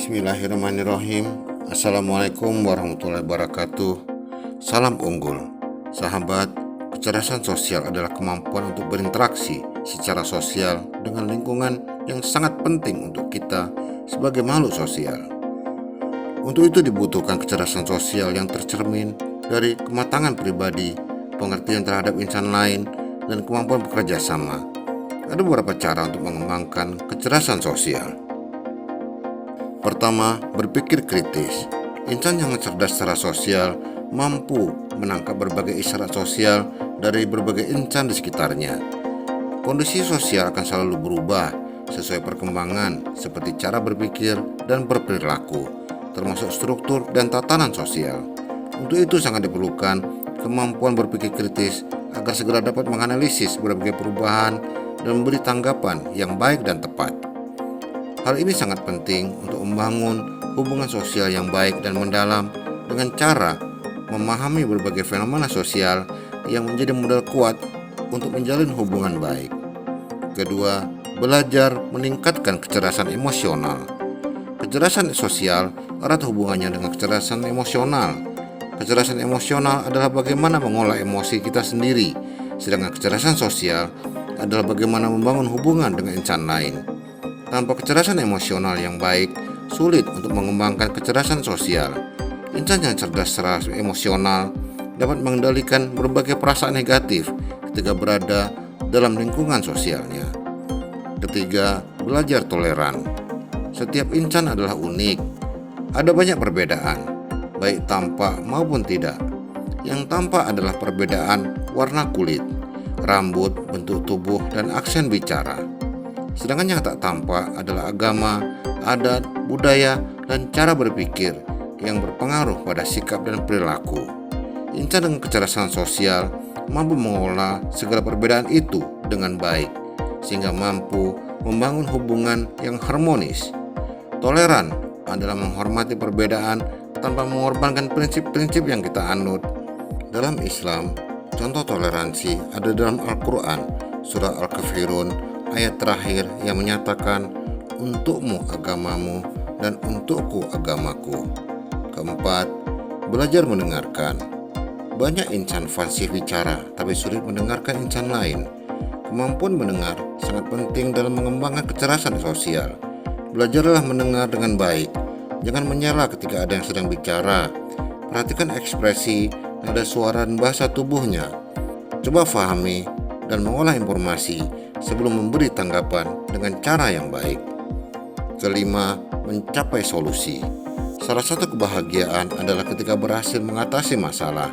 Bismillahirrahmanirrahim. Assalamualaikum warahmatullahi wabarakatuh. Salam unggul. Sahabat, kecerdasan sosial adalah kemampuan untuk berinteraksi secara sosial dengan lingkungan yang sangat penting untuk kita sebagai makhluk sosial. Untuk itu dibutuhkan kecerdasan sosial yang tercermin dari kematangan pribadi, pengertian terhadap insan lain, dan kemampuan bekerja sama. Ada beberapa cara untuk mengembangkan kecerdasan sosial. Pertama, berpikir kritis. Insan yang cerdas secara sosial mampu menangkap berbagai isyarat sosial dari berbagai insan di sekitarnya. Kondisi sosial akan selalu berubah sesuai perkembangan seperti cara berpikir dan berperilaku, termasuk struktur dan tatanan sosial. Untuk itu sangat diperlukan kemampuan berpikir kritis agar segera dapat menganalisis berbagai perubahan dan memberi tanggapan yang baik dan tepat. Hal ini sangat penting untuk membangun hubungan sosial yang baik dan mendalam dengan cara memahami berbagai fenomena sosial yang menjadi modal kuat untuk menjalin hubungan baik. Kedua, belajar meningkatkan kecerdasan emosional. Kecerdasan sosial erat hubungannya dengan kecerdasan emosional. Kecerdasan emosional adalah bagaimana mengolah emosi kita sendiri, sedangkan kecerdasan sosial adalah bagaimana membangun hubungan dengan insan lain. Tanpa kecerdasan emosional yang baik, sulit untuk mengembangkan kecerdasan sosial. Insan yang cerdas secara emosional dapat mengendalikan berbagai perasaan negatif ketika berada dalam lingkungan sosialnya. Ketiga, belajar toleran. Setiap insan adalah unik. Ada banyak perbedaan, baik tampak maupun tidak. Yang tampak adalah perbedaan warna kulit, rambut, bentuk tubuh, dan aksen bicara. Sedangkan yang tak tampak adalah agama, adat, budaya, dan cara berpikir yang berpengaruh pada sikap dan perilaku. Insan dengan kecerdasan sosial mampu mengolah segala perbedaan itu dengan baik, sehingga mampu membangun hubungan yang harmonis. Toleran adalah menghormati perbedaan tanpa mengorbankan prinsip-prinsip yang kita anut. Dalam Islam, contoh toleransi ada dalam Al-Quran, surah Al-Kafirun, ayat terakhir yang menyatakan, untukmu agamamu dan untukku agamaku. Keempat, belajar mendengarkan. Banyak insan fasih bicara tapi sulit mendengarkan insan lain. Kemampuan mendengar sangat penting dalam mengembangkan kecerdasan sosial. Belajarlah mendengar dengan baik. Jangan menyela ketika ada yang sedang bicara. Perhatikan ekspresi, nada suara, dan bahasa tubuhnya. Coba fahami dan mengolah informasi sebelum memberi tanggapan dengan cara yang baik. Kelima, mencapai solusi. Salah satu kebahagiaan adalah ketika berhasil mengatasi masalah.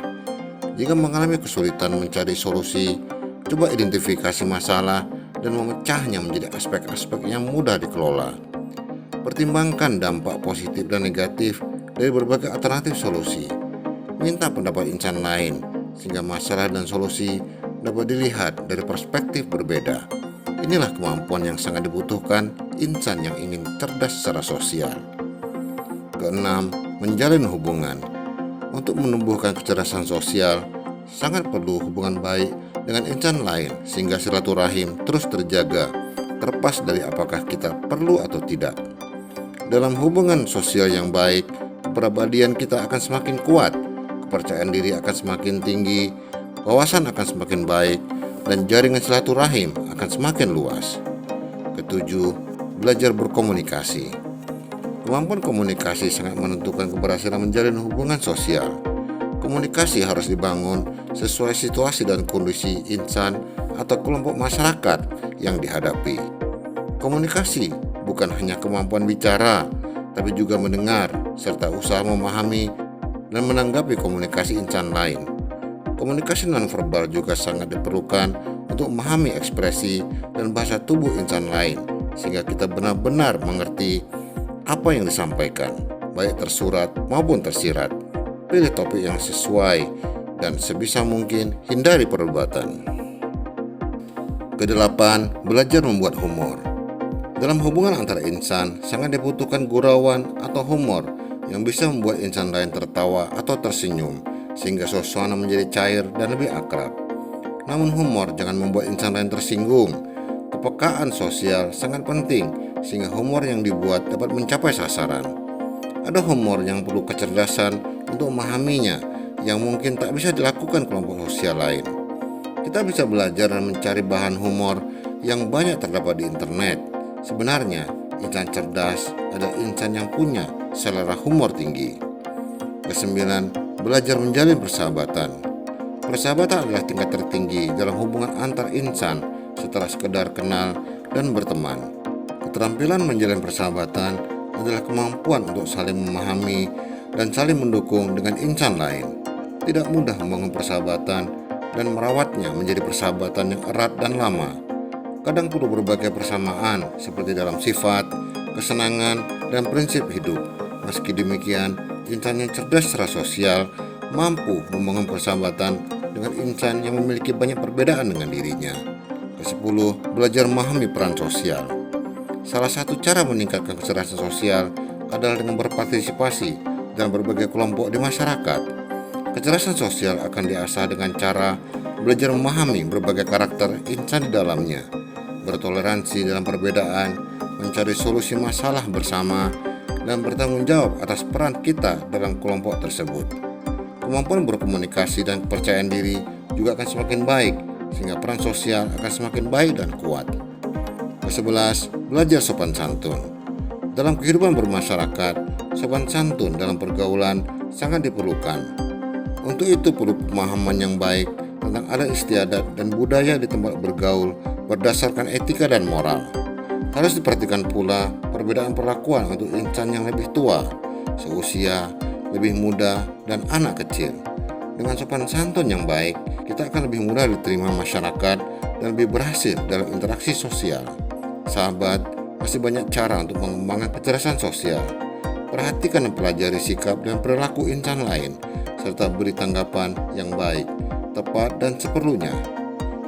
Jika mengalami kesulitan mencari solusi, coba identifikasi masalah dan memecahnya menjadi aspek-aspek yang mudah dikelola. Pertimbangkan dampak positif dan negatif dari berbagai alternatif solusi. Minta pendapat insan lain sehingga masalah dan solusi dapat dilihat dari perspektif berbeda. Inilah kemampuan yang sangat dibutuhkan insan yang ingin cerdas secara sosial. Keenam, menjalin hubungan. Untuk menumbuhkan kecerdasan sosial, sangat perlu hubungan baik dengan insan lain sehingga silaturahim terus terjaga, terlepas dari apakah kita perlu atau tidak. Dalam hubungan sosial yang baik, kepribadian kita akan semakin kuat, kepercayaan diri akan semakin tinggi, wawasan akan semakin baik, dan jaringan silaturahim akan semakin luas. Ketujuh, belajar berkomunikasi. Kemampuan komunikasi sangat menentukan keberhasilan menjalin hubungan sosial. Komunikasi harus dibangun sesuai situasi dan kondisi insan atau kelompok masyarakat yang dihadapi. Komunikasi bukan hanya kemampuan bicara, tapi juga mendengar, serta usaha memahami dan menanggapi komunikasi insan lain. Komunikasi nonverbal juga sangat diperlukan untuk memahami ekspresi dan bahasa tubuh insan lain, sehingga kita benar-benar mengerti apa yang disampaikan, baik tersurat maupun tersirat. Pilih topik yang sesuai dan sebisa mungkin hindari perdebatan. Kedelapan, belajar membuat humor. Dalam hubungan antara insan, sangat dibutuhkan gurauan atau humor yang bisa membuat insan lain tertawa atau tersenyum, sehingga suasana menjadi cair dan lebih akrab. Namun humor jangan membuat insan lain tersinggung. Kepekaan sosial sangat penting sehingga humor yang dibuat dapat mencapai sasaran. Ada humor yang perlu kecerdasan untuk memahaminya, yang mungkin tak bisa dilakukan kelompok sosial lain. Kita bisa belajar dan mencari bahan humor yang banyak terdapat di internet. Sebenarnya, insan cerdas adalah insan yang punya selera humor tinggi. Kesembilan, belajar menjalin persahabatan. Persahabatan adalah tingkat tertinggi dalam hubungan antar insan setelah sekedar kenal dan berteman. Keterampilan menjalin persahabatan adalah kemampuan untuk saling memahami dan saling mendukung dengan insan lain. Tidak mudah membangun persahabatan dan merawatnya menjadi persahabatan yang erat dan lama. Kadang perlu berbagai persamaan seperti dalam sifat, kesenangan, dan prinsip hidup. Meski demikian, insan yang cerdas secara sosial mampu membangun persahabatan dengan insan yang memiliki banyak perbedaan dengan dirinya. Kesepuluh, belajar memahami peran sosial. Salah satu cara meningkatkan kecerdasan sosial adalah dengan berpartisipasi dalam berbagai kelompok di masyarakat. Kecerdasan sosial akan diasah dengan cara belajar memahami berbagai karakter insan di dalamnya, bertoleransi dalam perbedaan, mencari solusi masalah bersama, dan bertanggung jawab atas peran kita dalam kelompok tersebut. Kemampuan berkomunikasi dan kepercayaan diri juga akan semakin baik, sehingga peran sosial akan semakin baik dan kuat. Ke-11, belajar sopan santun. Dalam kehidupan bermasyarakat, sopan santun dalam pergaulan sangat diperlukan. Untuk itu perlu pemahaman yang baik tentang adat istiadat dan budaya di tempat bergaul berdasarkan etika dan moral. Harus diperhatikan pula perbedaan perlakuan untuk insan yang lebih tua, seusia, lebih muda, dan anak kecil. Dengan sopan santun yang baik, kita akan lebih mudah diterima masyarakat dan lebih berhasil dalam interaksi sosial. Sahabat, masih banyak cara untuk mengembangkan kecerdasan sosial. Perhatikan dan pelajari sikap dan perilaku insan lain, serta beri tanggapan yang baik, tepat, dan seperlunya.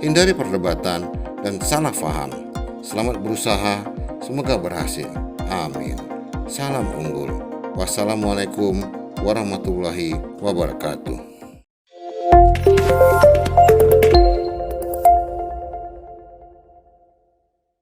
Hindari perdebatan dan salah faham. Selamat berusaha, semoga berhasil. Amin. Salam unggul. Wassalamualaikum warahmatullahi wabarakatuh.